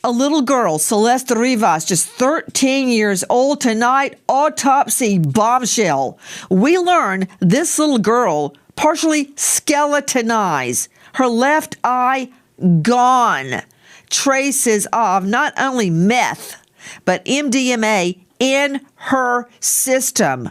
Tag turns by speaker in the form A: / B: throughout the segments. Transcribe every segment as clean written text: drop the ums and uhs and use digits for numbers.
A: A little girl, Celeste Rivas, just 13 years old tonight, autopsy bombshell. We learn this little girl partially skeletonized, her left eye gone. Traces of not only meth, but MDMA in her system.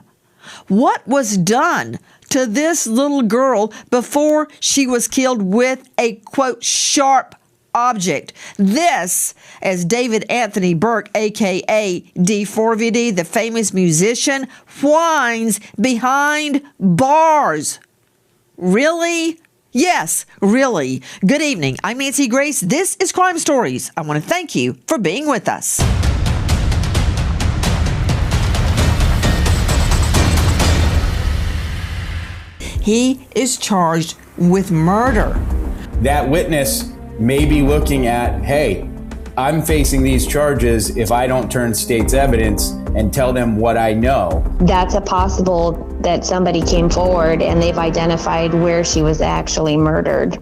A: What was done to this little girl before she was killed with a, quote, sharp object? This, as David Anthony Burke, a.k.a. D4VD, the famous musician, whines behind bars. Really? Yes, really. Good evening. I'm Nancy Grace. This is Crime Stories. I want to thank you for being with us. He is charged with murder.
B: That witness may be looking at, hey, I'm facing these charges if I don't turn state's evidence and tell them what I know.
C: That's a possible that somebody came forward and they've identified where she was actually murdered.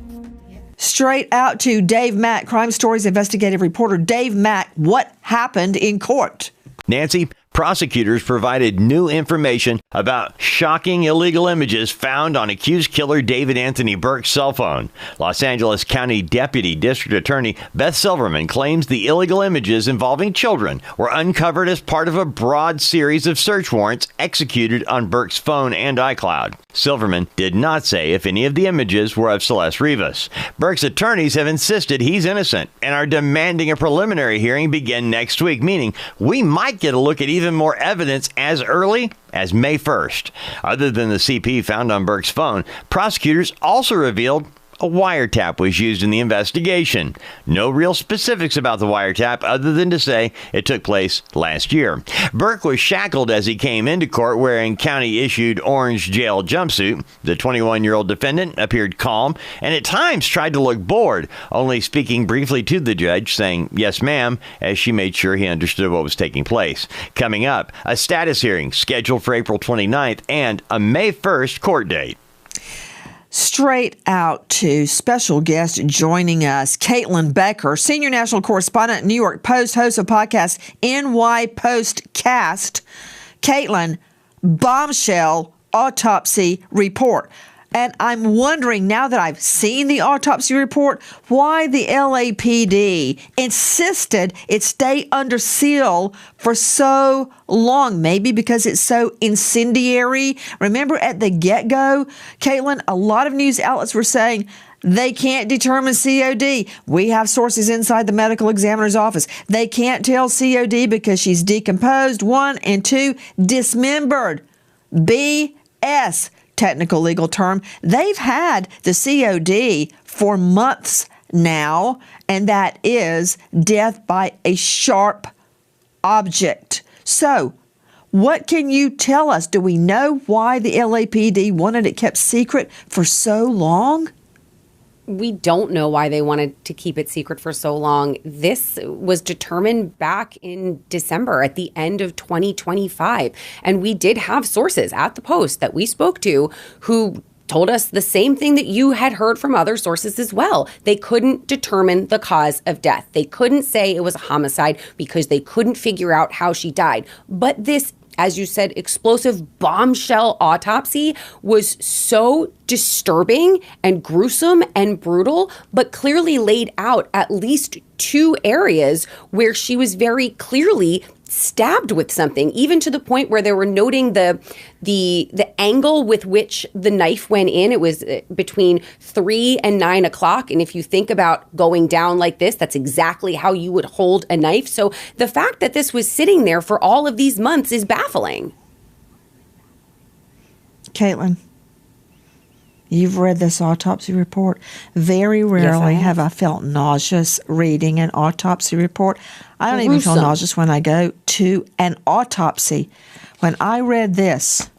A: Straight out to Dave Mack, Crime Stories investigative reporter. Dave Mack, what happened in court?
D: Nancy, prosecutors provided new information about shocking illegal images found on accused killer David Anthony Burke's cell phone. Los Angeles County Deputy District Attorney Beth Silverman claims the illegal images involving children were uncovered as part of a broad series of search warrants executed on Burke's phone and iCloud. Silverman did not say if any of the images were of Celeste Rivas. Burke's attorneys have insisted he's innocent and are demanding a preliminary hearing begin next week, meaning we might get a look at even more evidence as early as May 1st. Other than the CP found on Burke's phone, prosecutors also revealed a wiretap was used in the investigation. No real specifics about the wiretap other than to say it took place last year. Burke was shackled as he came into court wearing county-issued orange jail jumpsuit. The 21-year-old defendant appeared calm and at times tried to look bored, only speaking briefly to the judge, saying, "Yes, ma'am," as she made sure he understood what was taking place. Coming up, a status hearing scheduled for April 29th and a May 1st court date.
A: Straight out to special guest joining us, Caitlin Becker, senior national correspondent, New York Post, host of podcast NY Postcast. Caitlin, bombshell autopsy report. And I'm wondering, now that I've seen the autopsy report, why the LAPD insisted it stay under seal for so long. Maybe because it's so incendiary. Remember at the get-go, Caitlin, a lot of news outlets were saying they can't determine COD. We have sources inside the medical examiner's office. They can't tell COD because she's decomposed, 1, and 2, dismembered. BS. Technical legal term. They've had the COD for months now, and that is death by a sharp object. So, what can you tell us? Do we know why the LAPD wanted it kept secret for so long?
E: We don't know why they wanted to keep it secret for so long. This was determined back in December at the end of 2025. And we did have sources at the Post that we spoke to who told us the same thing that you had heard from other sources as well. They couldn't determine the cause of death. They couldn't say it was a homicide because they couldn't figure out how she died. But this, as you said, explosive bombshell autopsy was so disturbing and gruesome and brutal, but clearly laid out at least 2 areas where she was very clearly stabbed with something, even to the point where they were noting the angle with which the knife went in. It was between 3 and 9 o'clock. And if you think about going down like this, that's exactly how you would hold a knife. So the fact that this was sitting there for all of these months is baffling.
A: Caitlin, you've read this autopsy report. Very rarely have I felt nauseous reading an autopsy report. I don't even feel nauseous when I go to an autopsy. When I read this,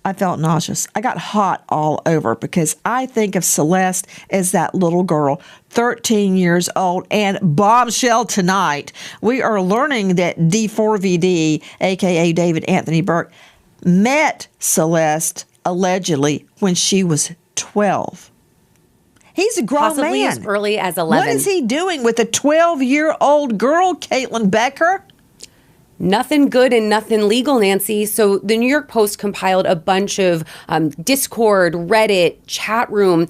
A: I felt nauseous. I got hot all over because I think of Celeste as that little girl, 13 years old, and bombshell tonight. We are learning that D4VD, a.k.a. David Anthony Burke, met Celeste allegedly when she was 12. He's a grown
E: Possibly
A: man.
E: as early as 11.
A: What is he doing with a 12-year-old girl, Caitlin Becker?
E: Nothing good and nothing legal, Nancy. So the New York Post compiled a bunch of Discord, Reddit, chat room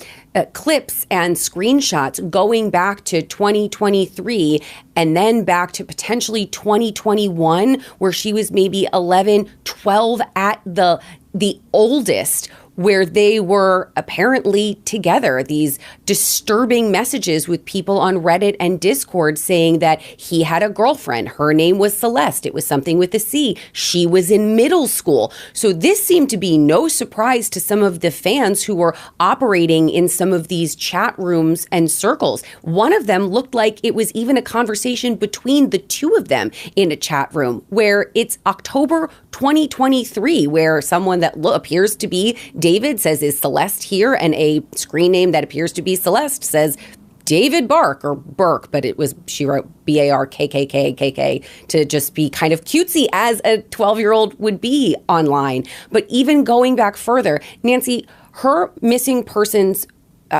E: clips and screenshots going back to 2023 and then back to potentially 2021, where she was maybe 11, 12 at the oldest, where they were apparently together. These disturbing messages with people on Reddit and Discord saying that he had a girlfriend. Her name was Celeste. It was something with a C. She was in middle school. So this seemed to be no surprise to some of the fans who were operating in some of these chat rooms and circles. One of them looked like it was even a conversation between the two of them in a chat room, where it's October 2023, where someone that appears to be David says, is Celeste here? And a screen name that appears to be Celeste says David Bark or Burke, but she wrote BARKKKKK to just be kind of cutesy as a 12-year-old would be online. But even going back further, Nancy, her missing persons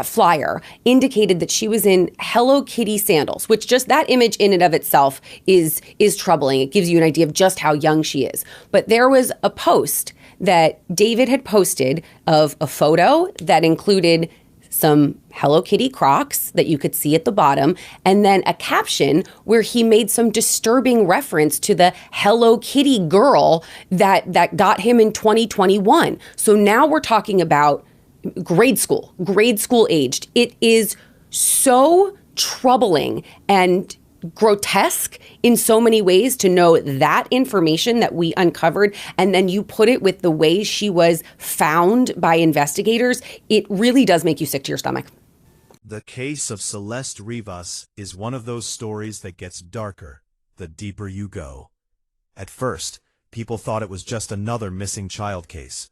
E: flyer indicated that she was in Hello Kitty sandals, which just that image in and of itself is troubling. It gives you an idea of just how young she is. But there was a post that David had posted of a photo that included some Hello Kitty Crocs that you could see at the bottom, and then a caption where he made some disturbing reference to the Hello Kitty girl that got him in 2021. So now we're talking about grade school aged. It is so troubling and grotesque in so many ways to know that information that we uncovered, and then you put it with the way she was found by investigators. It really does make you sick to your stomach.
F: The case of Celeste Rivas is one of those stories that gets darker the deeper you go. At first, people thought it was just another missing child case.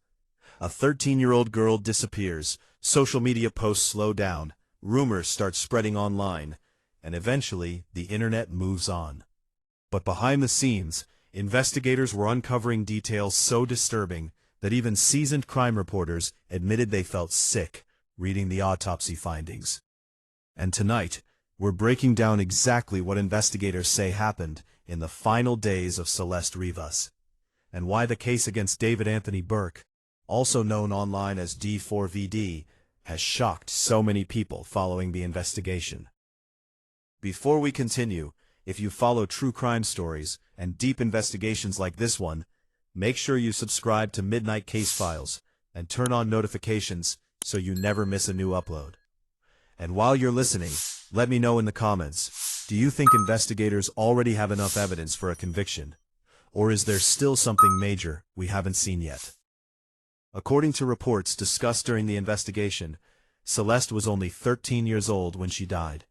F: A 13-year-old girl disappears, social media posts slow down, rumors start spreading online, and eventually the internet moves on. But behind the scenes, investigators were uncovering details so disturbing that even seasoned crime reporters admitted they felt sick reading the autopsy findings. And tonight, we're breaking down exactly what investigators say happened in the final days of Celeste Rivas, and why the case against David Anthony Burke, also known online as D4VD, has shocked so many people following the investigation. Before we continue, if you follow true crime stories and deep investigations like this one, make sure you subscribe to Midnight Casefiles and turn on notifications so you never miss a new upload. And while you're listening, let me know in the comments, do you think investigators already have enough evidence for a conviction? Or is there still something major we haven't seen yet? According to reports discussed during the investigation, Celeste was only 13 years old when she died.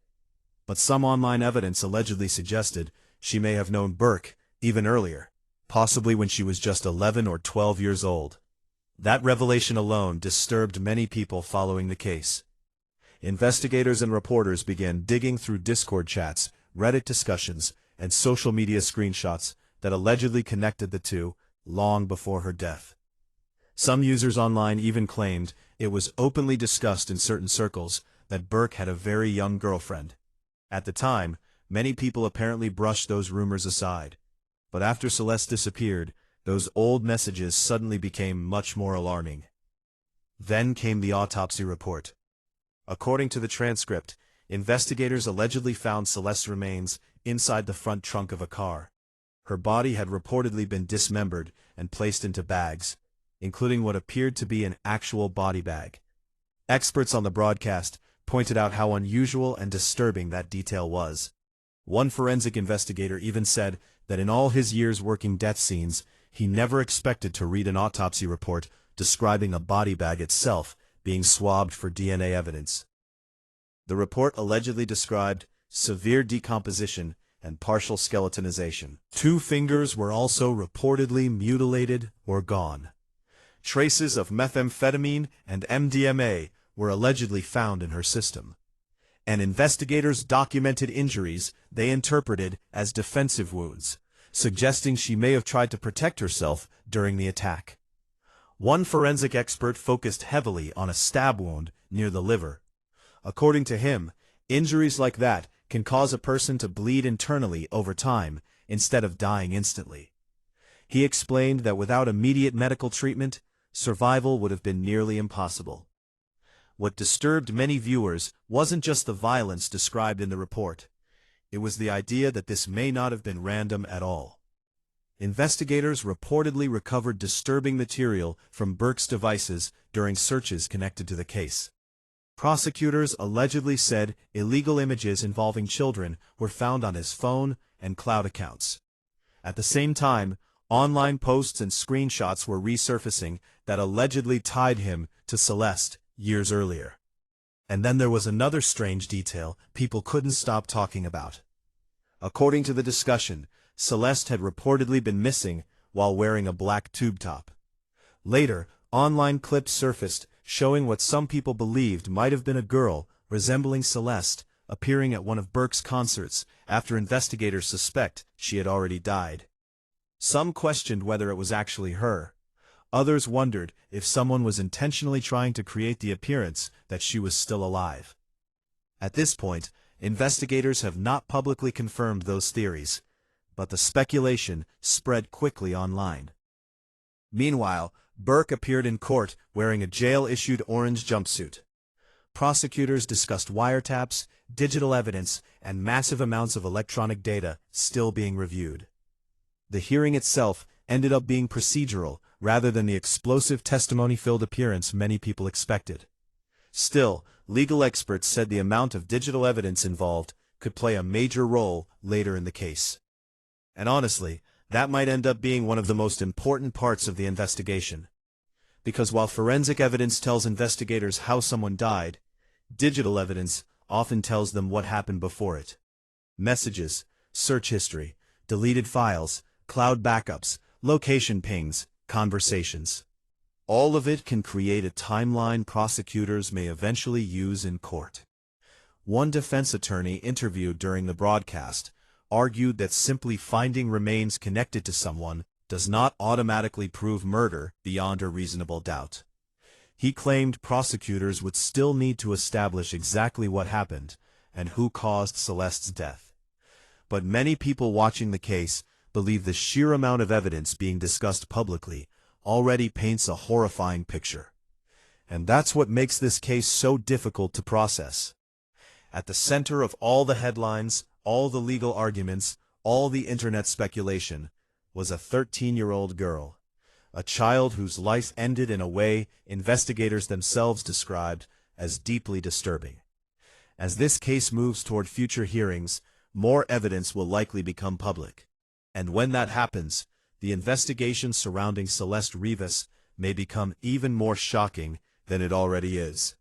F: But some online evidence allegedly suggested she may have known Burke even earlier, possibly when she was just 11 or 12 years old. That revelation alone disturbed many people following the case. Investigators and reporters began digging through Discord chats, Reddit discussions, and social media screenshots that allegedly connected the two long before her death. Some users online even claimed it was openly discussed in certain circles that Burke had a very young girlfriend. At the time, many people apparently brushed those rumors aside. But after Celeste disappeared, those old messages suddenly became much more alarming. Then came the autopsy report. According to the transcript, investigators allegedly found Celeste's remains inside the front trunk of a car. Her body had reportedly been dismembered and placed into bags, including what appeared to be an actual body bag. Experts on the broadcast pointed out how unusual and disturbing that detail was. One forensic investigator even said that in all his years working death scenes, he never expected to read an autopsy report describing a body bag itself being swabbed for DNA evidence. The report allegedly described severe decomposition and partial skeletonization. 2 fingers were also reportedly mutilated or gone. Traces of methamphetamine and MDMA were allegedly found in her system, and investigators documented injuries they interpreted as defensive wounds, suggesting she may have tried to protect herself during the attack. One forensic expert focused heavily on a stab wound near the liver. According to him, injuries like that can cause a person to bleed internally over time instead of dying instantly. He explained that without immediate medical treatment, survival would have been nearly impossible. What disturbed many viewers wasn't just the violence described in the report. It was the idea that this may not have been random at all. Investigators reportedly recovered disturbing material from Burke's devices during searches connected to the case. Prosecutors allegedly said illegal images involving children were found on his phone and cloud accounts. At the same time, online posts and screenshots were resurfacing that allegedly tied him to Celeste years earlier. And then there was another strange detail people couldn't stop talking about. According to the discussion, Celeste had reportedly been missing while wearing a black tube top. Later, online clips surfaced showing what some people believed might have been a girl resembling Celeste appearing at one of Burke's concerts after investigators suspect she had already died. Some questioned whether it was actually her. Others wondered if someone was intentionally trying to create the appearance that she was still alive. At this point, investigators have not publicly confirmed those theories, but the speculation spread quickly online. Meanwhile, Burke appeared in court wearing a jail-issued orange jumpsuit. Prosecutors discussed wiretaps, digital evidence, and massive amounts of electronic data still being reviewed. The hearing itself ended up being procedural rather than the explosive testimony-filled appearance many people expected. Still, legal experts said the amount of digital evidence involved could play a major role later in the case. And honestly, that might end up being one of the most important parts of the investigation. Because while forensic evidence tells investigators how someone died, digital evidence often tells them what happened before it. Messages, search history, deleted files, cloud backups, location pings, conversations. All of it can create a timeline prosecutors may eventually use in court. One defense attorney interviewed during the broadcast argued that simply finding remains connected to someone does not automatically prove murder beyond a reasonable doubt. He claimed prosecutors would still need to establish exactly what happened and who caused Celeste's death. But many people watching the case believe the sheer amount of evidence being discussed publicly already paints a horrifying picture. And that's what makes this case so difficult to process. At the center of all the headlines, all the legal arguments, all the internet speculation, was a 13-year-old girl, a child whose life ended in a way investigators themselves described as deeply disturbing. As this case moves toward future hearings, more evidence will likely become public. And when that happens, the investigation surrounding Celeste Rivas may become even more shocking than it already is.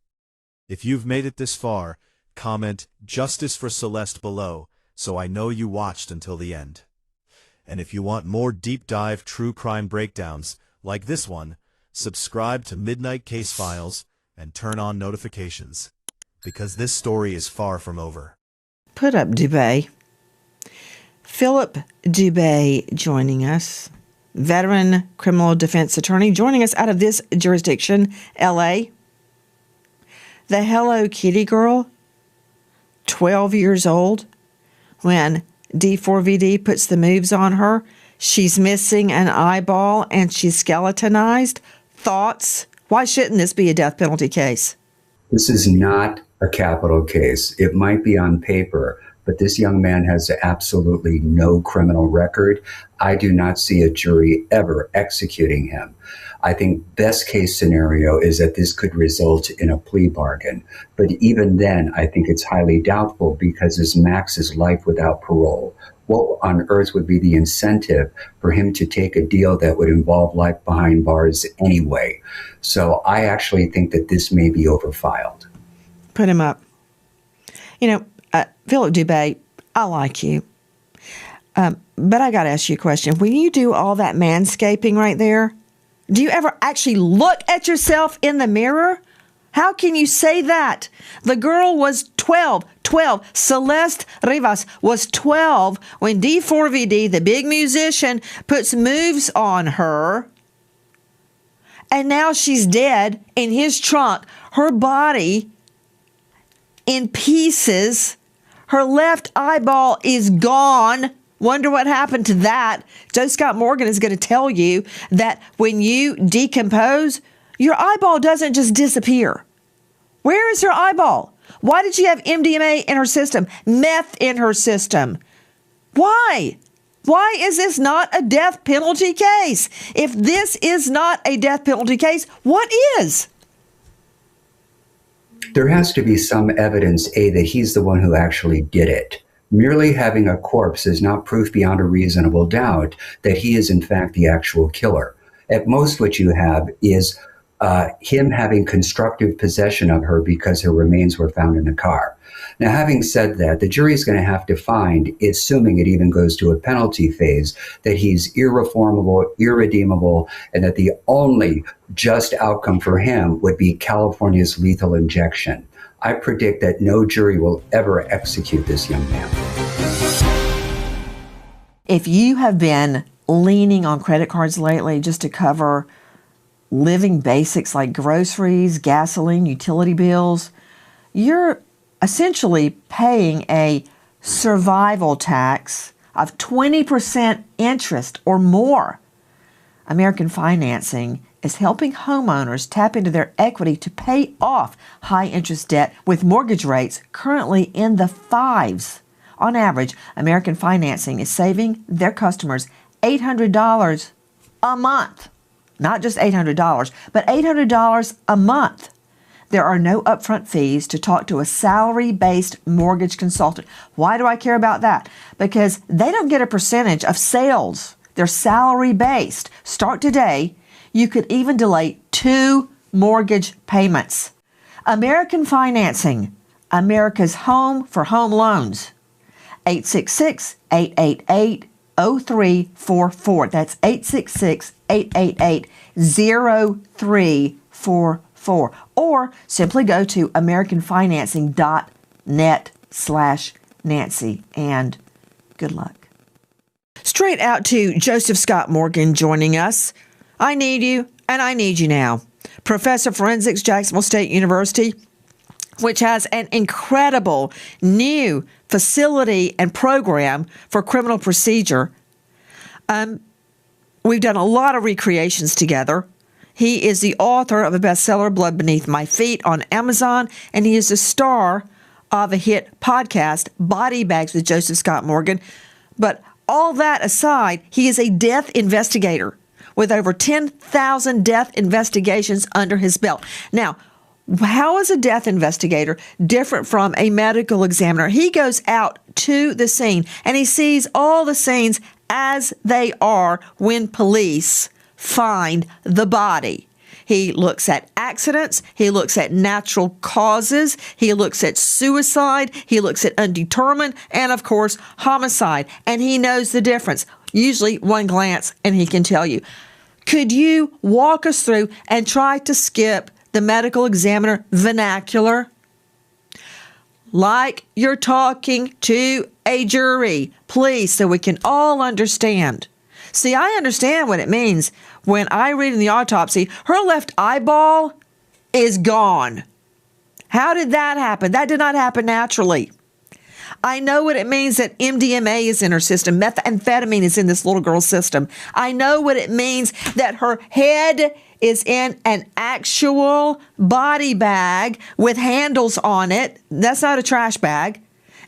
F: If you've made it this far, comment "Justice for Celeste" below, so I know you watched until the end. And if you want more deep dive true crime breakdowns like this one, subscribe to Midnight Casefiles and turn on notifications, because this story is far from over.
A: Put up, Dubé. Philip Dubé joining us, veteran criminal defense attorney, joining us out of this jurisdiction, L.A. The Hello Kitty girl, 12 years old, when D4VD puts the moves on her, she's missing an eyeball and she's skeletonized. Thoughts? Why shouldn't this be a death penalty case?
G: This is not a capital case. It might be on paper, but this young man has absolutely no criminal record. I do not see a jury ever executing him. I think best case scenario is that this could result in a plea bargain. But even then, I think it's highly doubtful because his max is life without parole. What on earth would be the incentive for him to take a deal that would involve life behind bars anyway? So I actually think that this may be overfiled.
A: Put him up. You know, Philip Dubé, I like you. But I got to ask you a question. When you do all that manscaping right there, do you ever actually look at yourself in the mirror? How can you say that? The girl was 12. Celeste Rivas was 12 when D4VD, the big musician, puts moves on her. And now she's dead in his trunk. Her body in pieces. Her left eyeball is gone. Wonder what happened to that. Joe Scott Morgan is going to tell you that when you decompose, your eyeball doesn't just disappear. Where is her eyeball? Why did she have MDMA in her system? Meth in her system? Why? Why is this not a death penalty case? If this is not a death penalty case, what is?
G: There has to be some evidence, that he's the one who actually did it. Merely having a corpse is not proof beyond a reasonable doubt that he is in fact the actual killer. At most, what you have is him having constructive possession of her because her remains were found in the car. Now, having said that, the jury is going to have to find, assuming it even goes to a penalty phase, that he's irreformable, irredeemable, and that the only just outcome for him would be California's lethal injection. I predict that no jury will ever execute this young man.
A: If you have been leaning on credit cards lately just to cover living basics like groceries, gasoline, utility bills, you're essentially paying a survival tax of 20% interest or more. American Financing is helping homeowners tap into their equity to pay off high interest debt with mortgage rates currently in the fives. On average, American Financing is saving their customers $800 a month. Not just $800, but $800 a month. There are no upfront fees to talk to a salary-based mortgage consultant. Why do I care about that? Because they don't get a percentage of sales. They're salary-based. Start today. You could even delay 2 mortgage payments. American Financing, America's home for home loans. 866-888-0344. That's 866-888-0344. Or simply go to americanfinancing.net/Nancy. And good luck. Straight out to Joseph Scott Morgan joining us. I need you, and I need you now. Professor of Forensics, Jacksonville State University, which has an incredible new facility and program for criminal procedure. We've done a lot of recreations together. He is the author of a bestseller, Blood Beneath My Feet, on Amazon, and he is the star of a hit podcast, Body Bags with Joseph Scott Morgan. But all that aside, he is a death investigator with over 10,000 death investigations under his belt. Now, how is a death investigator different from a medical examiner? He goes out to the scene and he sees all the scenes as they are when police find the body. He looks at accidents. He looks at natural causes. He looks at suicide. He looks at undetermined and, of course, homicide. And he knows the difference. Usually one glance and he can tell you. Could you walk us through and try to skip the medical examiner vernacular? Like you're talking to a jury, please, so we can all understand. See, I understand what it means when I read in the autopsy, her left eyeball is gone. How did that happen? That did not happen naturally. I know what it means that MDMA is in her system. Methamphetamine is in this little girl's system. I know what it means that her head is in an actual body bag with handles on it. That's not a trash bag.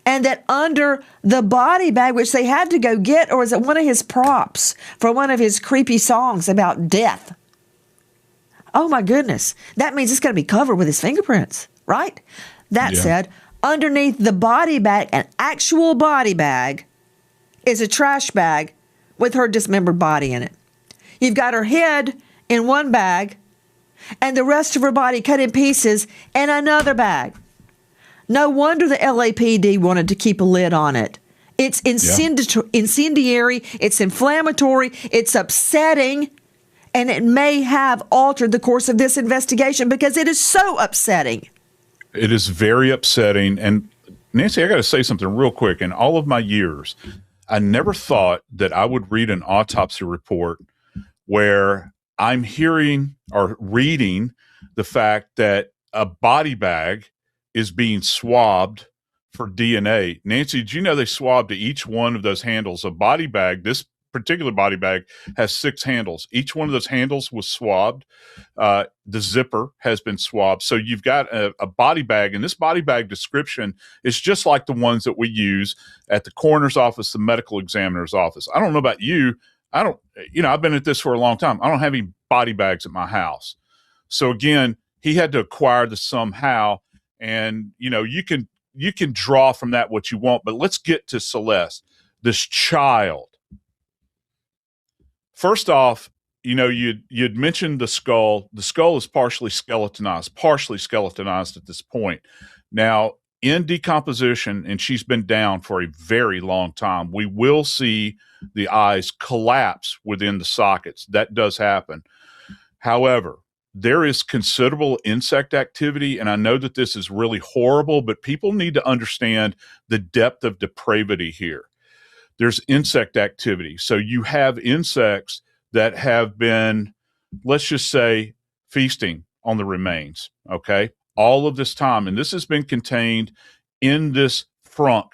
A: And that under the body bag, which they had to go get, or is it one of his props for one of his creepy songs about death? Oh my goodness. That means it's going to be covered with his fingerprints, right? That said, underneath the body bag, an actual body bag, is a trash bag with her dismembered body in it. You've got her head in one bag and the rest of her body cut in pieces in another bag. No wonder the LAPD wanted to keep a lid on it. It's incendiary, it's inflammatory, it's upsetting, and it may have altered the course of this investigation because it is so upsetting.
H: It is very upsetting. And Nancy, I got to say something real quick. In all of my years, I never thought that I would read an autopsy report where I'm hearing or reading the fact that a body bag is being swabbed for DNA. Nancy, did you know they swabbed each one of those handles? A body bag, this particular body bag has 6 handles. Each one of those handles was swabbed. The zipper has been swabbed. So you've got a body bag, and this body bag description is just like the ones that we use at the coroner's office, the medical examiner's office. I don't know about you. I've been at this for a long time. I don't have any body bags at my house. So again, he had to acquire this somehow. And, you can draw from that what you want, but let's get to Celeste, this child. First off, you'd mentioned the skull. The skull is partially skeletonized at this point. Now, in decomposition, and she's been down for a very long time, we will see the eyes collapse within the sockets. That does happen. However, there is considerable insect activity, and I know that this is really horrible, but people need to understand the depth of depravity here. There's insect activity. So you have insects that have been, let's just say, feasting on the remains, okay? All of this time, and this has been contained in this frunk,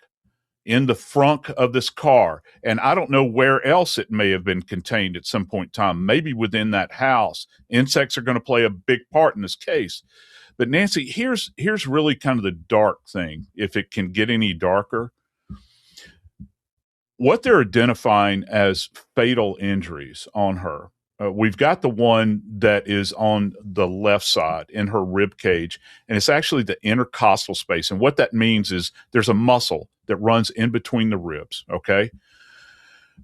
H: in the frunk of this car. And I don't know where else it may have been contained at some point in time, maybe within that house. Insects are going to play a big part in this case. But Nancy, here's really kind of the dark thing, if it can get any darker. What they're identifying as fatal injuries on her, we've got the one that is on the left side in her rib cage, and it's actually the intercostal space. And what that means is there's a muscle that runs in between the ribs, okay?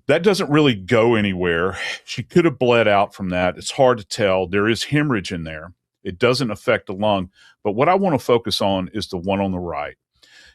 H: That doesn't really go anywhere. She could have bled out from that. It's hard to tell. There is hemorrhage in there. It doesn't affect the lung. But what I want to focus on is the one on the right.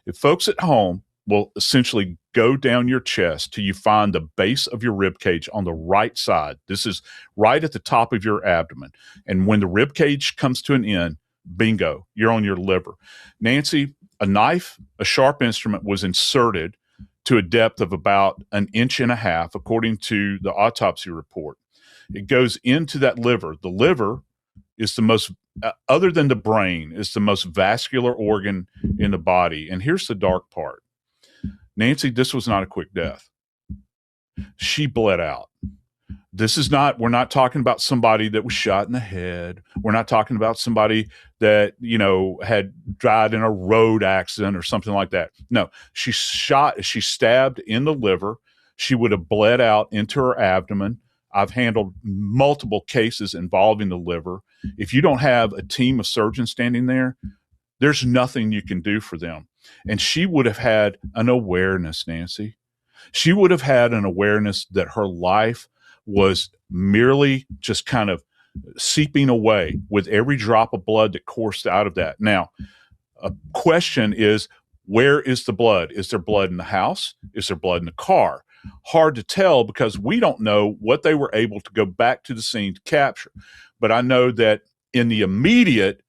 H: If folks at home will essentially go down your chest till you find the base of your rib cage on the right side. This is right at the top of your abdomen. And when the rib cage comes to an end, bingo, you're on your liver. Nancy, a knife, a sharp instrument, was inserted to a depth of about 1.5 inches, according to the autopsy report. It goes into that liver. The liver is the most, other than the brain, is the most vascular organ in the body. And here's the dark part. Nancy, this was not a quick death. She bled out. We're not talking about somebody that was shot in the head. We're not talking about somebody that, had died in a road accident or something like that. No, she stabbed in the liver. She would have bled out into her abdomen. I've handled multiple cases involving the liver. If you don't have a team of surgeons standing there, there's nothing you can do for them. And she would have had an awareness, Nancy. She would have had an awareness that her life was merely just kind of seeping away with every drop of blood that coursed out of that. Now, a question is, where is the blood? Is there blood in the house? Is there blood in the car? Hard to tell because we don't know what they were able to go back to the scene to capture. But I know that in the immediate,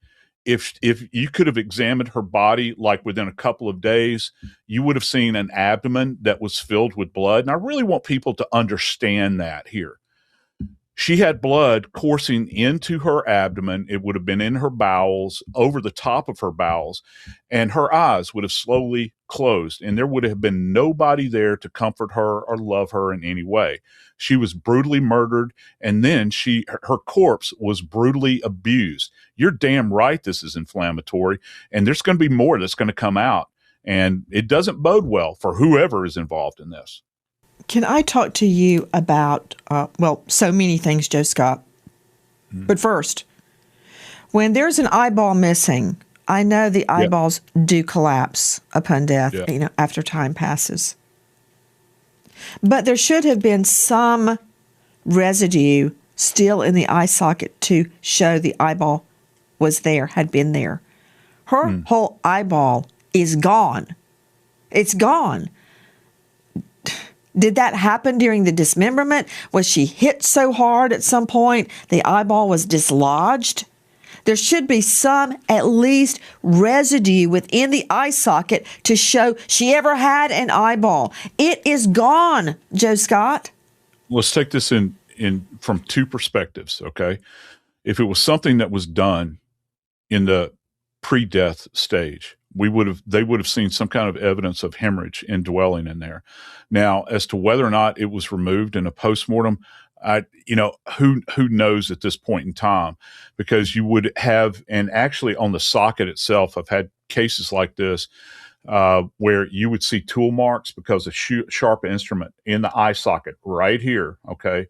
H: if you could have examined her body like within a couple of days, you would have seen an abdomen that was filled with blood. And I really want people to understand that here. She had blood coursing into her abdomen. It would have been in her bowels, over the top of her bowels, and her eyes would have slowly closed, and there would have been nobody there to comfort her or love her in any way. She was brutally murdered, and then her corpse was brutally abused. You're damn right this is inflammatory, and there's going to be more that's going to come out, and it doesn't bode well for whoever is involved in this.
A: Can I talk to you about, so many things, Joe Scott. But first, when there's an eyeball missing, I know the eyeballs do collapse upon death, after time passes. But there should have been some residue still in the eye socket to show the eyeball was there, had been there. Her whole eyeball is gone. It's gone. Did that happen during the dismemberment? Was she hit so hard at some point the eyeball was dislodged? There should be some, at least, residue within the eye socket to show she ever had an eyeball. It is gone, Joe Scott.
H: Let's take this in from two perspectives, okay? If it was something that was done in the pre-death stage. They would have seen some kind of evidence of hemorrhage indwelling in there. Now, as to whether or not it was removed in a postmortem, who knows at this point in time, because you would have, and actually on the socket itself, I've had cases like this where you would see tool marks because of sharp instrument in the eye socket right here. Okay.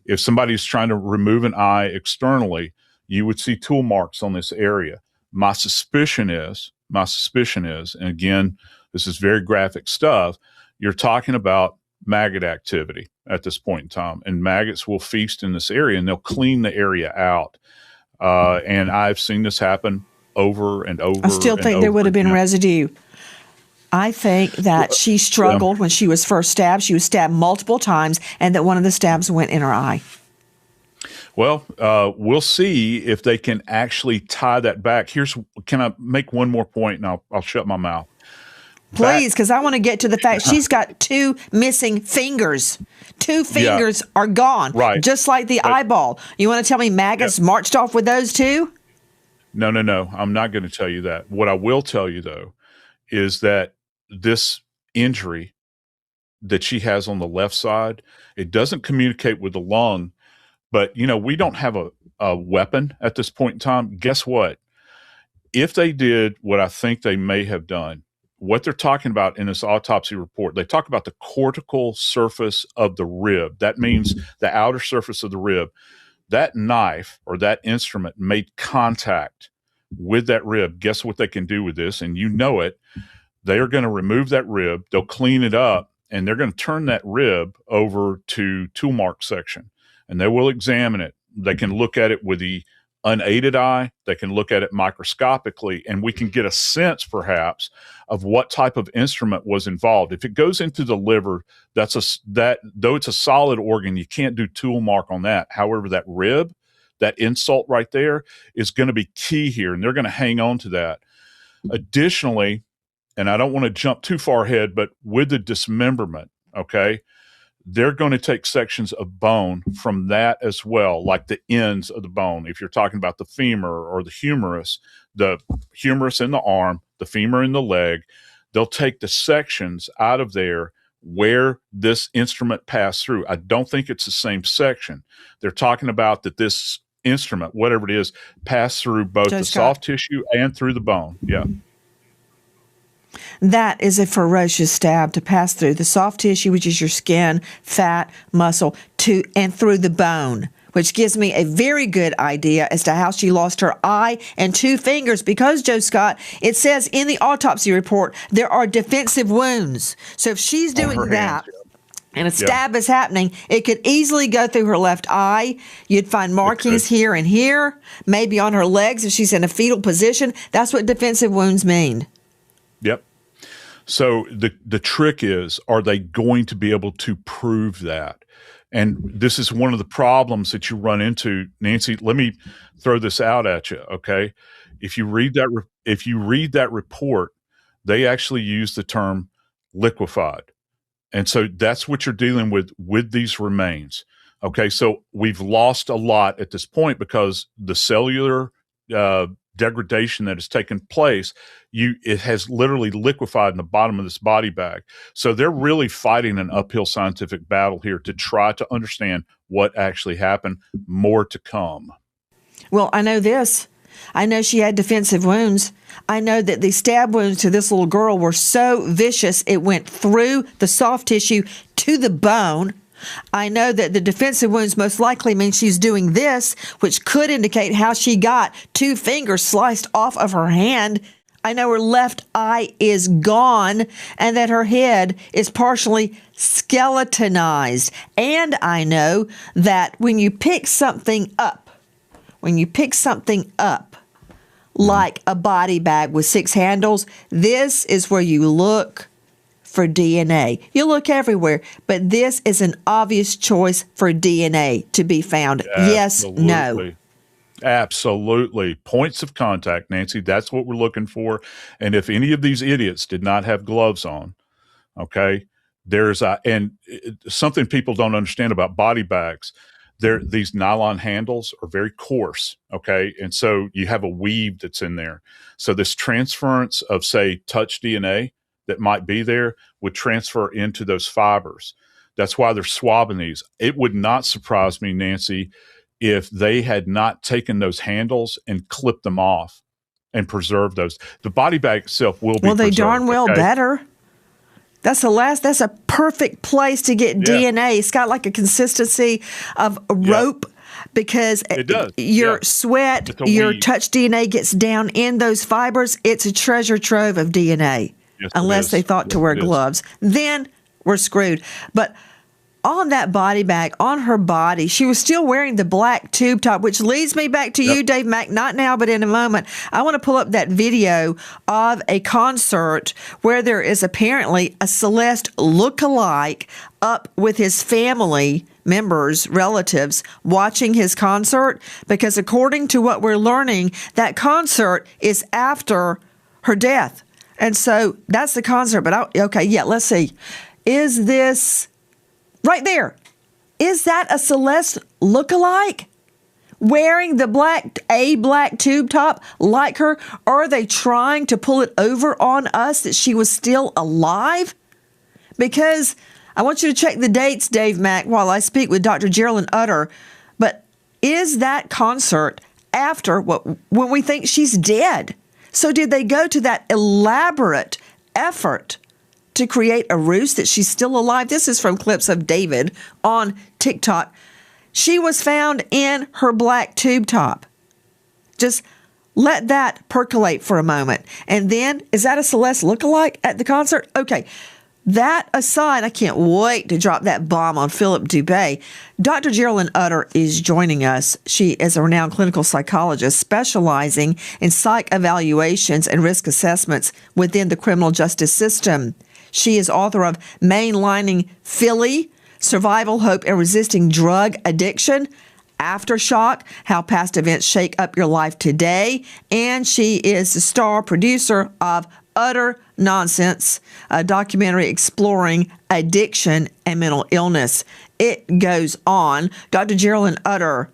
H: If somebody's trying to remove an eye externally, you would see tool marks on this area. My suspicion is, and again, this is very graphic stuff, you're talking about maggot activity at this point in time, and maggots will feast in this area and they'll clean the area out. And I've seen this happen over and over.
A: I still think there would have been residue. I think that she struggled when she was first stabbed. She was stabbed multiple times, and that one of the stabs went in her eye.
H: Well, we'll see if they can actually tie that back. Can I make one more point, and I'll shut my mouth?
A: Please, because I want to get to the fact she's got 2 missing fingers. 2 fingers are gone,
H: right?
A: Just like the eyeball. You want to tell me maggots marched off with those 2?
H: No. I'm not going to tell you that. What I will tell you, though, is that this injury that she has on the left side, it doesn't communicate with the lung. But, we don't have a weapon at this point in time. Guess what? If they did what I think they may have done, what they're talking about in this autopsy report, they talk about the cortical surface of the rib. That means the outer surface of the rib. That knife or that instrument made contact with that rib. Guess what they can do with this? And you know it. They are going to remove that rib. They'll clean it up, and they're going to turn that rib over to tool mark section, and they will examine it. They can look at it with the unaided eye. They can look at it microscopically, and we can get a sense perhaps of what type of instrument was involved. If it goes into the liver, though it's a solid organ, you can't do tool mark on that. However, that rib, that insult right there, is going to be key here, and they're going to hang on to that. Additionally, and I don't want to jump too far ahead, but with the dismemberment, okay, they're going to take sections of bone from that as well, like the ends of the bone. If you're talking about the femur or the humerus in the arm, the femur in the leg, they'll take the sections out of there where this instrument passed through. I don't think it's the same section. They're talking about that this instrument, whatever it is, passed through both the soft tissue and through the bone. Yeah.
A: That is a ferocious stab to pass through the soft tissue, which is your skin, fat, muscle, and through the bone, which gives me a very good idea as to how she lost her eye and 2 fingers because, Joe Scott, it says in the autopsy report there are defensive wounds. So if she's doing that and a stab is happening, it could easily go through her left eye. You'd find markings here and here, maybe on her legs if she's in a fetal position. That's what defensive wounds mean.
H: Yep. So the trick is, are they going to be able to prove that? And this is one of the problems that you run into, Nancy. Let me throw this out at you, okay? If you read that report, they actually use the term liquefied, and so that's what you're dealing with these remains. Okay, so we've lost a lot at this point because the cellular degradation that has taken place, it has literally liquefied in the bottom of this body bag. So they're really fighting an uphill scientific battle here to try to understand what actually happened. More to come.
A: Well, I know this. I know she had defensive wounds. I know that the stab wounds to this little girl were so vicious it went through the soft tissue to the bone. I know that the defensive wounds most likely mean she's doing this, which could indicate how she got 2 fingers sliced off of her hand. I know her left eye is gone and that her head is partially skeletonized. And I know that when you pick something up like a body bag with 6 handles, this is where you look for DNA. You look everywhere, but this is an obvious choice for DNA to be found.
H: Absolutely.
A: Yes, no.
H: Absolutely. Points of contact, Nancy. That's what we're looking for. And if any of these idiots did not have gloves on, okay, something people don't understand about body bags. these nylon handles are very coarse. Okay. And so you have a weave that's in there. So this transference of, say, touch DNA that might be there would transfer into those fibers. That's why they're swabbing these. It would not surprise me, Nancy, if they had not taken those handles and clipped them off and preserved those. The body bag itself will be
A: Well, they
H: preserved,
A: darn well
H: okay?
A: better. That's a perfect place to get DNA. It's got like a consistency of a rope because
H: it does.
A: Your sweat, your touch DNA gets down in those fibers. It's a treasure trove of DNA.
H: Yes,
A: unless they thought to wear gloves. Then we're screwed. But on that body bag, on her body, she was still wearing the black tube top, which leads me back to you, Dave Mack. Not now, but in a moment. I want to pull up that video of a concert where there is apparently a Celeste look-alike up with his family members, relatives, watching his concert. Because according to what we're learning, that concert is after her death. And so that's the concert. But let's see. Is this right there? Is that a Celeste lookalike wearing the black tube top like her? Or are they trying to pull it over on us that she was still alive? Because I want you to check the dates, Dave Mack, while I speak with Dr. Geraldine Utter. But is that concert after when we think she's dead? So did they go to that elaborate effort to create a ruse that she's still alive? This is from clips of David on TikTok. She was found in her black tube top. Just let that percolate for a moment. And then, is that a Celeste lookalike at the concert? Okay. That aside, I can't wait to drop that bomb on Philip Dubé. Dr. Geraldine Utter is joining us. She is a renowned clinical psychologist specializing in psych evaluations and risk assessments within the criminal justice system. She is author of Mainlining Philly, Survival, Hope, and Resisting Drug Addiction, Aftershock, How Past Events Shake Up Your Life Today, and she is the star producer of Utter Nonsense, a documentary exploring addiction and mental illness. It goes on. Dr. Geraldine Utter,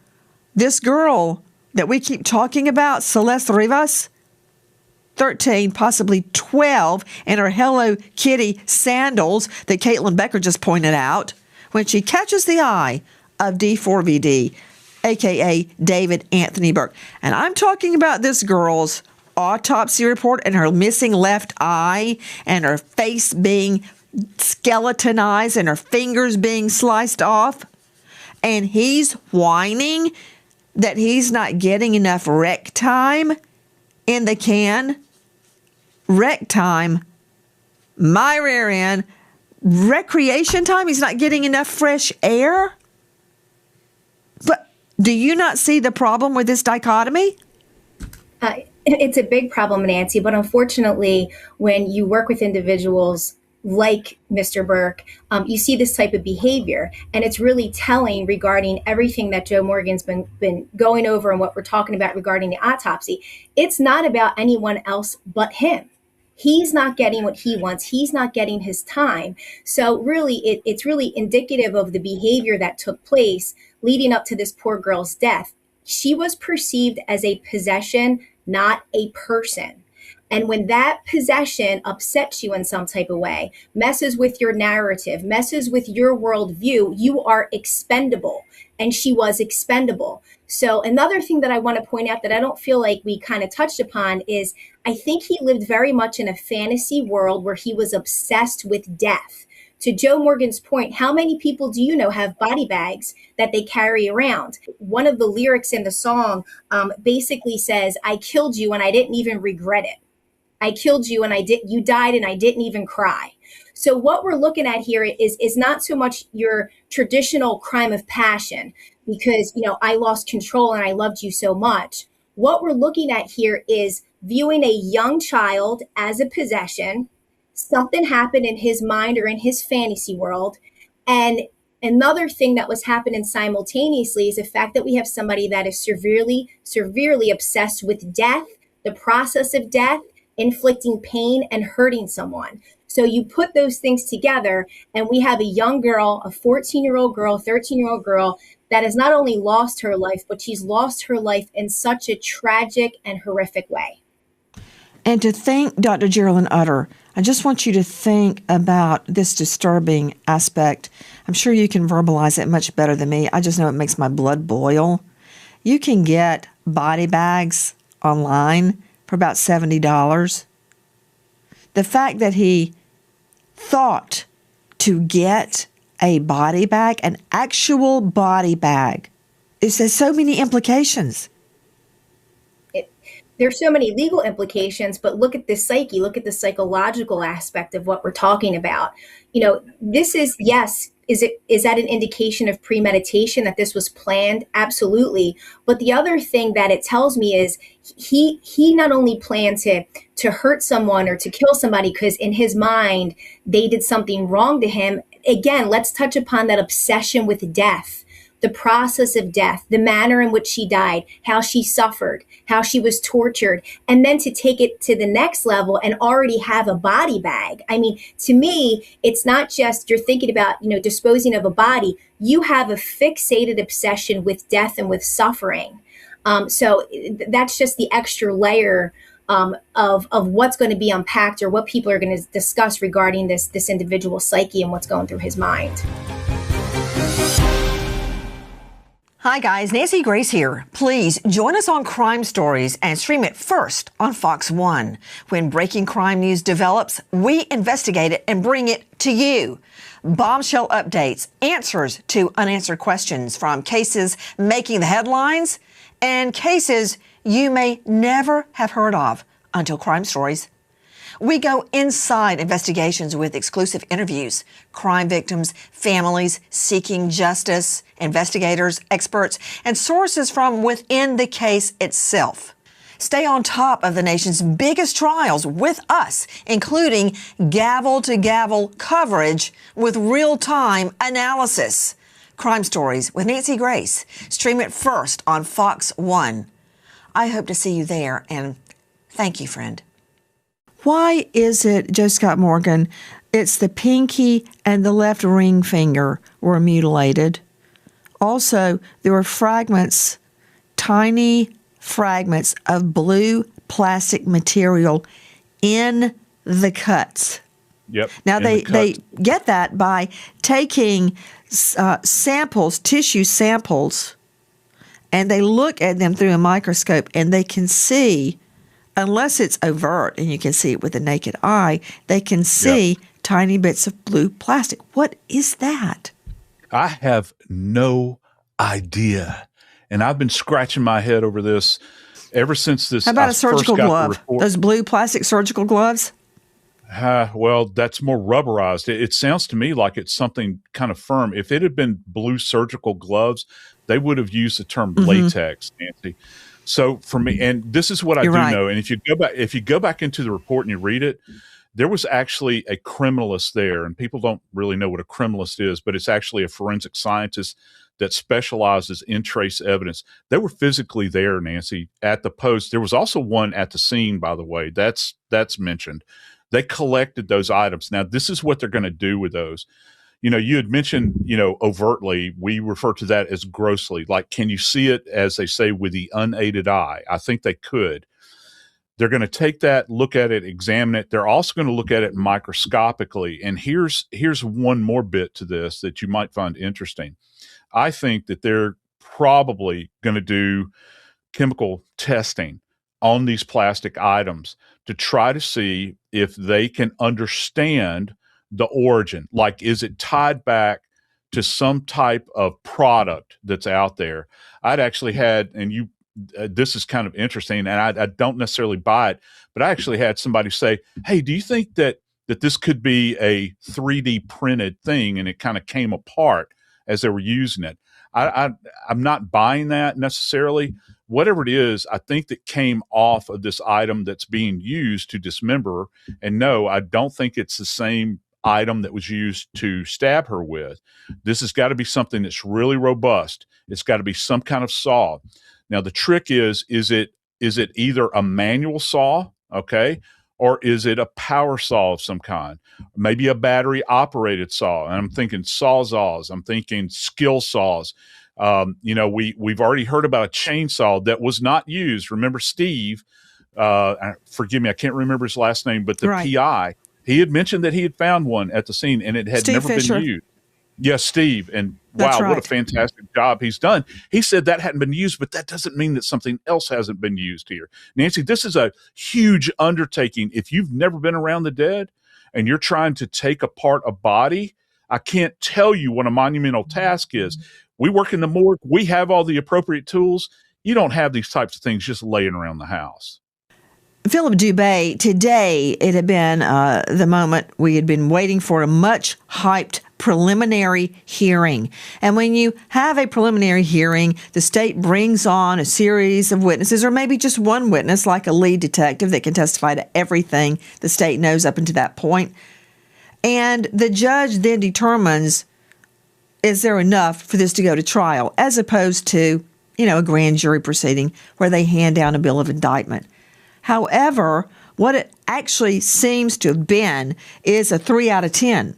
A: this girl that we keep talking about, Celeste Rivas, 13, possibly 12, and her Hello Kitty sandals that Caitlin Becker just pointed out, when she catches the eye of D4VD, a.k.a. David Anthony Burke. And I'm talking about this girl's autopsy report and her missing left eye and her face being skeletonized and her fingers being sliced off. And he's whining that he's not getting enough rec time in the can. Rec time, my rear end, recreation time. He's not getting enough fresh air. But do you not see the problem with this dichotomy?
I: It's a big problem, Nancy, but unfortunately, when you work with individuals like Mr. Burke, you see this type of behavior, and it's really telling regarding everything that Joe Morgan's been going over and what we're talking about regarding the autopsy. It's not about anyone else but him. He's not getting what he wants. He's not getting his time. So really, it's really indicative of the behavior that took place leading up to this poor girl's death. She was perceived as a possession, not a person. And when that possession upsets you in some type of way, messes with your narrative, messes with your worldview, you are expendable. And she was expendable. So another thing that I want to point out that I don't feel like we kind of touched upon is I think he lived very much in a fantasy world where he was obsessed with death. To Joe Morgan's point, how many people do you know have body bags that they carry around? One of the lyrics in the song basically says, I killed you and I didn't even regret it. I killed you and you died and I didn't even cry. So what we're looking at here is not so much your traditional crime of passion because, I lost control and I loved you so much. What we're looking at here is viewing a young child as a possession. Something happened in his mind or in his fantasy world. And another thing that was happening simultaneously is the fact that we have somebody that is severely, severely obsessed with death, the process of death, inflicting pain and hurting someone. So you put those things together, and we have a young girl, a 14-year-old girl, 13-year-old girl, that has not only lost her life, but she's lost her life in such a tragic and horrific way.
A: And to think, Dr. Geraldine Utter, I just want you to think about this disturbing aspect. I'm sure you can verbalize it much better than me. I just know it makes my blood boil. You can get body bags online for about $70. The fact that he thought to get a body bag, an actual body bag, there's so many implications.
I: There's so many legal implications, but look at the psyche, look at the psychological aspect of what we're talking about. This is, yes, is that an indication of premeditation, that this was planned? Absolutely. But the other thing that it tells me is he not only planned to hurt someone or to kill somebody because in his mind they did something wrong to him. Again, let's touch upon that obsession with death. The process of death, the manner in which she died, how she suffered, how she was tortured, and then to take it to the next level and already have a body bag. I mean, to me, it's not just you're thinking about, disposing of a body. You have a fixated obsession with death and with suffering. So that's just the extra layer of what's going to be unpacked or what people are going to discuss regarding this individual psyche and what's going through his mind.
A: Hi guys, Nancy Grace here. Please join us on Crime Stories and stream it first on Fox 1. When breaking crime news develops, we investigate it and bring it to you. Bombshell updates, answers to unanswered questions from cases making the headlines and cases you may never have heard of until Crime Stories. We go inside investigations with exclusive interviews, crime victims, families seeking justice, investigators, experts, and sources from within the case itself. Stay on top of the nation's biggest trials with us, including gavel-to-gavel coverage with real-time analysis. Crime Stories with Nancy Grace. Stream it first on Fox 1. I hope to see you there, and thank you, friend. Why is it, Joe Scott Morgan, it's the pinky and the left ring finger were mutilated? Also, there were fragments, tiny fragments of blue plastic material in the cuts.
H: Yep.
A: Now, they get that by taking samples, tissue samples, and they look at them through a microscope, and they can see, unless it's overt and you can see it with the naked eye, they can see tiny bits of blue plastic. What is that?
H: I have no idea. And I've been scratching my head over this ever since this.
A: How about a surgical glove? Those blue plastic surgical gloves?
H: Well, that's more rubberized. It sounds to me like it's something kind of firm. If it had been blue surgical gloves, they would have used the term latex, Nancy. So for me, and this is what I know. And if you go back into the report and you read it, there was actually a criminalist there, and people don't really know what a criminalist is, but it's actually a forensic scientist that specializes in trace evidence. They were physically there, Nancy, at the post. There was also one at the scene, by the way. That's mentioned. They collected those items. Now, this is what they're going to do with those. You had mentioned, overtly, we refer to that as grossly. Like, can you see it, as they say, with the unaided eye? I think they could. They're going to take that, look at it, examine it. They're also going to look at it microscopically. And here's one more bit to this that you might find interesting. I think that they're probably going to do chemical testing on these plastic items to try to see if they can understand the origin. Like, is it tied back to some type of product that's out there? I'd actually had, and this is kind of interesting, and I don't necessarily buy it, but I actually had somebody say, hey, do you think that this could be a 3D printed thing, and it kind of came apart as they were using it? I'm not buying that necessarily. Whatever it is, I think that came off of this item that's being used to dismember. And no, I don't think it's the same item that was used to stab her with. This has got to be something that's really robust. It's got to be some kind of saw. Now, the trick is it either a manual saw, okay, or is it a power saw of some kind? Maybe a battery operated saw. And I'm thinking sawzalls. I'm thinking skill saws. We've already heard about a chainsaw that was not used. Remember Steve, forgive me, I can't remember his last name, but the PI, he had mentioned that he had found one at the scene and it had
A: Steve
H: never
A: Fisher.
H: been used. Yes, Steve. And
A: That's
H: wow, what a
A: right.
H: fantastic job he's done. He said that hadn't been used, but that doesn't mean that something else hasn't been used here. Nancy, this is a huge undertaking. If you've never been around the dead and you're trying to take apart a body, I can't tell you what a monumental task is. We work in the morgue. We have all the appropriate tools. You don't have these types of things just laying around the house.
A: Philip Dubé, today it had been the moment we had been waiting for, a much hyped preliminary hearing. And when you have a preliminary hearing, the state brings on a series of witnesses, or maybe just one witness, like a lead detective that can testify to everything the state knows up until that point. And the judge then determines, is there enough for this to go to trial, as opposed to, a grand jury proceeding where they hand down a bill of indictment. However, what it actually seems to have been is a 3 out of 10,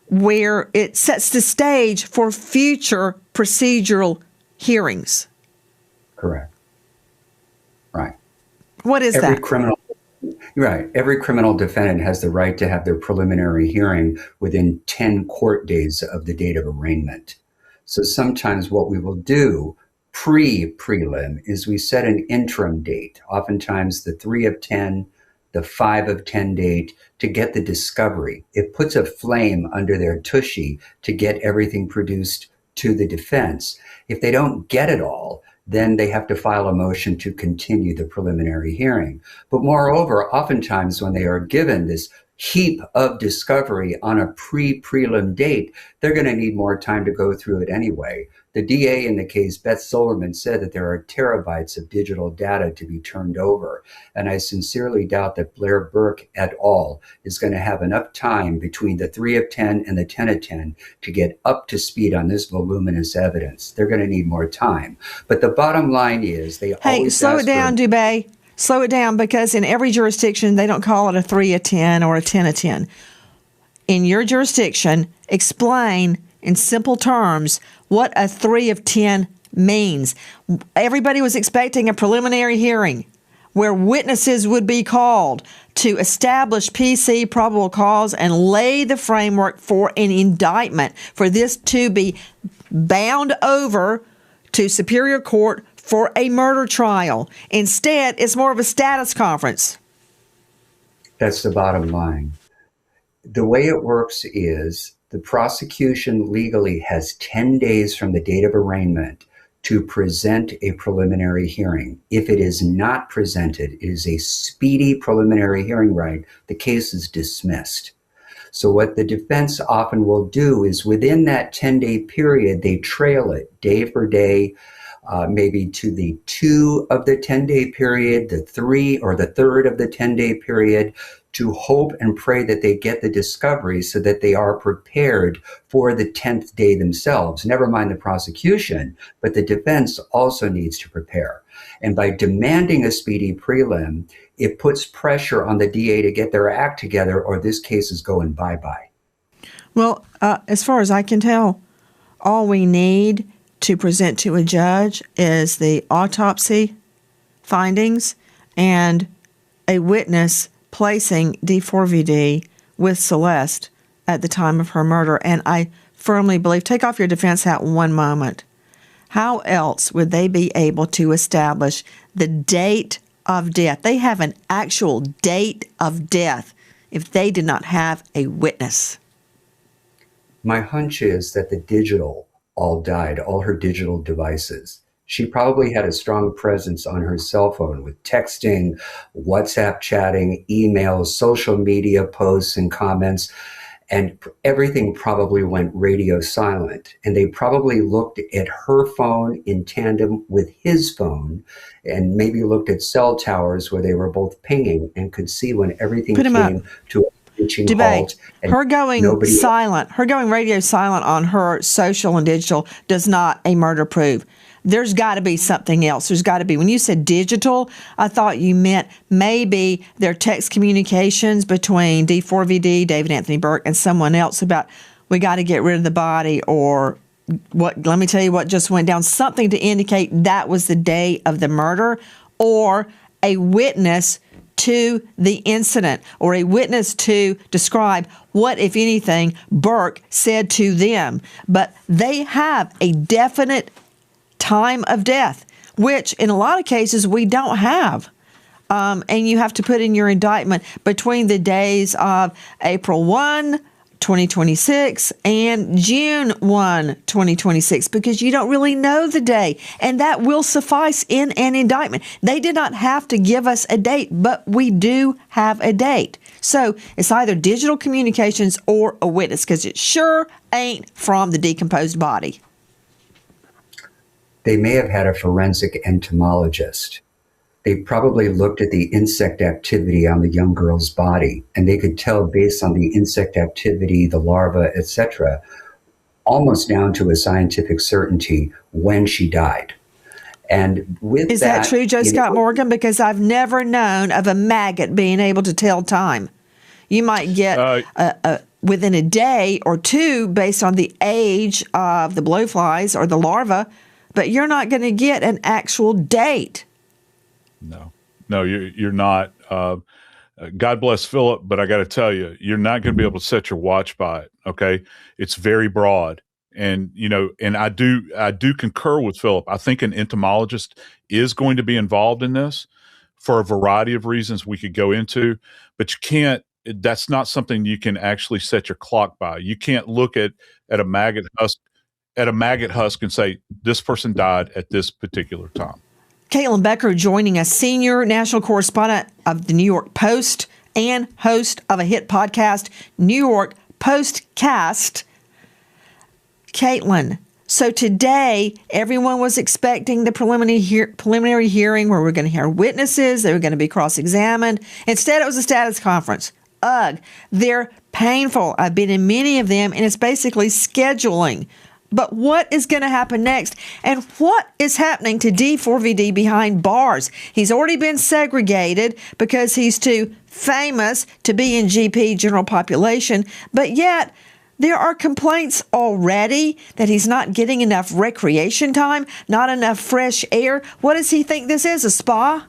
A: where it sets the stage for future procedural hearings.
G: Correct. Right.
A: What is that?
G: Every criminal defendant has the right to have their preliminary hearing within 10 court days of the date of arraignment. So sometimes what we will do prelim is we set an interim date, oftentimes the 3 of 10, the 5 of 10 date, to get the discovery. It puts a flame under their tushy to get everything produced to the defense. If they don't get it all, then they have to file a motion to continue the preliminary hearing. But moreover, oftentimes when they are given this heap of discovery on a prelim date, they're going to need more time to go through it anyway. The DA in the case, Beth Silverman, said that there are terabytes of digital data to be turned over. And I sincerely doubt that Blair Burke et al. Is going to have enough time between the 3 of 10 and the 10 of 10 to get up to speed on this voluminous evidence. They're going to need more time. But the bottom line is they always
A: slow it down, Dubé. Slow it down, because in every jurisdiction, they don't call it a 3 of 10 or a 10 of 10. In your jurisdiction, explain in simple terms what a 3 of 10 means. Everybody was expecting a preliminary hearing where witnesses would be called to establish PC, probable cause, and lay the framework for an indictment, for this to be bound over to Superior Court for a murder trial. Instead, it's more of a status conference.
G: That's the bottom line. The way it works is the prosecution legally has 10 days from the date of arraignment to present a preliminary hearing. If it is not presented, it is a speedy preliminary hearing right. The case is dismissed. So what the defense often will do is within that 10-day period, they trail it day for day, maybe to the 2 of the 10-day period, the 3 or the 3rd of the 10-day period, to hope and pray that they get the discovery so that they are prepared for the 10th day themselves. Never mind the prosecution, but the defense also needs to prepare. And by demanding a speedy prelim, it puts pressure on the DA to get their act together, or this case is going bye-bye.
A: Well, as far as I can tell, all we need to present to a judge is the autopsy findings and a witness placing D4VD with Celeste at the time of her murder. And I firmly believe, take off your defense hat one moment, how else would they be able to establish the date of death? They have an actual date of death if they did not have a witness.
G: My hunch is that the digital all died, all her digital devices. She probably had a strong presence on her cell phone with texting, WhatsApp chatting, emails, social media posts and comments, and everything probably went radio silent. And they probably looked at her phone in tandem with his phone and maybe looked at cell towers where they were both pinging and could see when everything came to a reaching halt.
A: Her going silent, her going radio silent on her social and digital does not a murder prove. there's got to be something else. There's got to be. When you said digital, I thought you meant maybe their text communications between D4VD, David Anthony Burke, and someone else about, we got to get rid of the body, or what? Let me tell you what just went down. Something to indicate that was the day of the murder, or a witness to the incident, or a witness to describe what, if anything, Burke said to them. But they have a definite time of death, which in a lot of cases we don't have. And you have to put in your indictment between the days of April 1, 2026 and June 1, 2026, because you don't really know the day. And that will suffice in an indictment. They did not have to give us a date, but we do have a date. So it's either digital communications or a witness, because it sure ain't from the decomposed body.
G: They may have had a forensic entomologist. They probably looked at the insect activity on the young girl's body, and they could tell based on the insect activity, the larva, etc., almost down to a scientific certainty when she died. And with
A: Is that true, Joe Scott Morgan? Because I've never known of a maggot being able to tell time. You might get within a day or two based on the age of the blowflies or the larva, but you're not going to get an actual date.
H: No, you're not. God bless Philip, but I got to tell you, you're not going to be able to set your watch by it. Okay, it's very broad, and and I do concur with Philip. I think an entomologist is going to be involved in this for a variety of reasons we could go into, but you can't. That's not something you can actually set your clock by. You can't look at a maggot husk and say this person died at this particular time.
A: Caitlin Becker joining us, senior national correspondent of the New York Post and host of a hit podcast, New York Postcast. Caitlin, so today everyone was expecting the preliminary hearing where we're going to hear witnesses, they were going to be cross-examined. Instead, it was a status conference. Ugh, they're painful. I've been in many of them, and it's basically scheduling. But what is going to happen next? And what is happening to D4VD behind bars? He's already been segregated because he's too famous to be in GP, general population. But yet, there are complaints already that he's not getting enough recreation time, not enough fresh air. What does he think this is, a spa?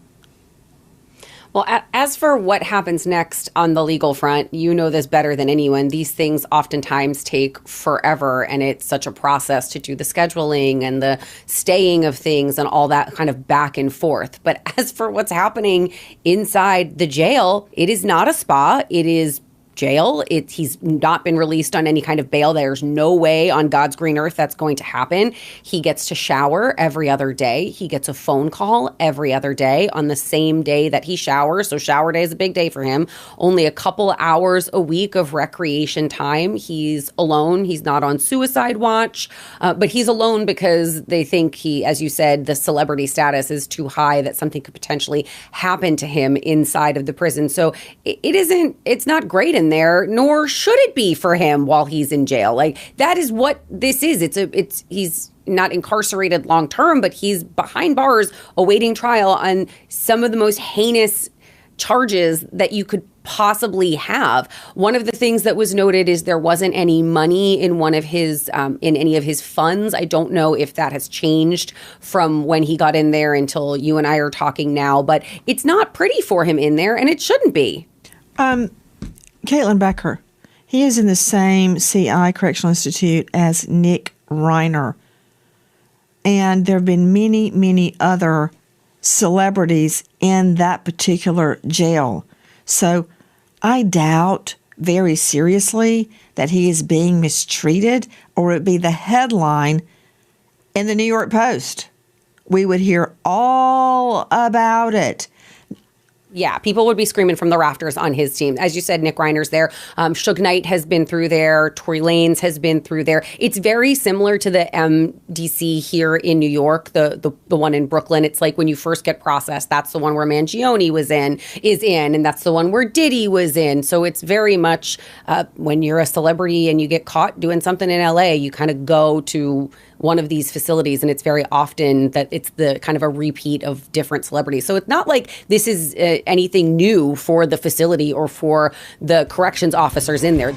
E: Well, as for what happens next on the legal front, you know this better than anyone. These things oftentimes take forever, and it's such a process to do the scheduling and the staying of things and all that kind of back and forth. But as for what's happening inside the jail, it is not a spa. It is jail. He's not been released on any kind of bail. There's no way on God's green earth that's going to happen. He gets to shower every other day. He gets a phone call every other day on the same day that he showers. So shower day is a big day for him. Only a couple hours a week of recreation time. He's alone. He's not on suicide watch, but he's alone because they think he, as you said, the celebrity status is too high that something could potentially happen to him inside of the prison. So it's not great in there, nor should it be for him while he's in jail. Like, that is what this is. He's not incarcerated long term, but he's behind bars awaiting trial on some of the most heinous charges that you could possibly have. One of the things that was noted is there wasn't any money in one of his in any of his funds. I don't know if that has changed from when he got in there until you and I are talking now, but it's not pretty for him in there, and it shouldn't be.
A: Caitlin Becker, he is in the same CI Correctional Institute as Nick Reiner. And there have been many, many other celebrities in that particular jail. So I doubt very seriously that he is being mistreated, or it would be the headline in the New York Post. We would hear all about it.
E: Yeah, people would be screaming from the rafters on his team. As you said, Nick Reiner's there. Suge Knight has been through there. Tory Lanez has been through there. It's very similar to the MDC here in New York, the one in Brooklyn. It's like when you first get processed, that's the one where Mangione is in, and that's the one where Diddy was in. So it's very much when you're a celebrity and you get caught doing something in LA, you kind of go to one of these facilities, and it's very often that it's the kind of a repeat of different celebrities. So it's not like this is anything new for the facility or for the corrections officers in there.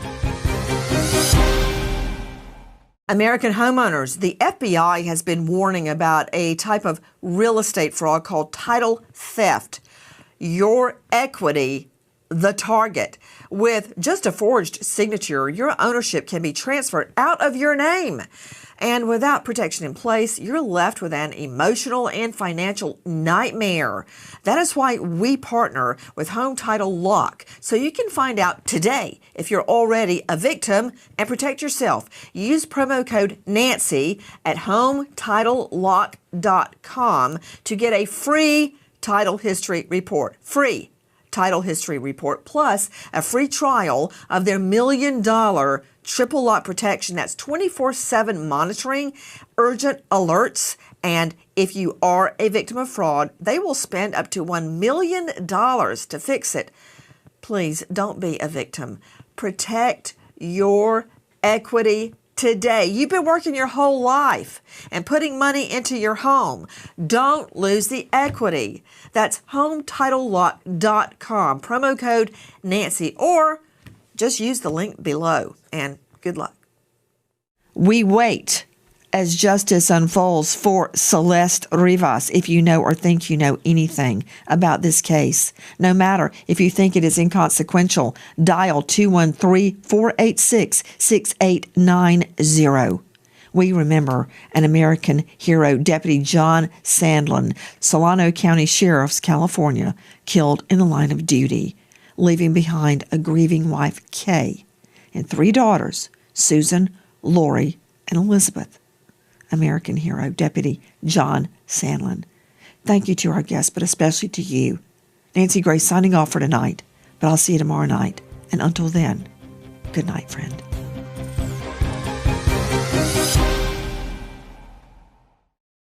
A: American homeowners, the FBI has been warning about a type of real estate fraud called title theft. Your equity, the target. With just a forged signature, your ownership can be transferred out of your name. And without protection in place, you're left with an emotional and financial nightmare. That is why we partner with Home Title Lock, so you can find out today if you're already a victim and protect yourself. Use promo code Nancy at HomeTitleLock.com to get a free title history report. Free title history report, plus a free trial of their $1 million triple lock protection. That's 24/7 monitoring, urgent alerts, and if you are a victim of fraud, they will spend up to $1 million to fix it. Please don't be a victim. Protect your equity today. You've been working your whole life and putting money into your home. Don't lose the equity. That's HomeTitleLock.com. Promo code Nancy, or just use the link below, and good luck. We wait as justice unfolds for Celeste Rivas. If you know or think you know anything about this case, no matter if you think it is inconsequential, dial 213-486-6890. We remember an American hero, Deputy John Sandlin, Solano County Sheriff's, California, killed in the line of duty, leaving behind a grieving wife, Kay, and 3 daughters, Susan, Lori, and Elizabeth. American hero, Deputy John Sandlin. Thank you to our guests, but especially to you. Nancy Grace signing off for tonight, but I'll see you tomorrow night. And until then, good night, friend.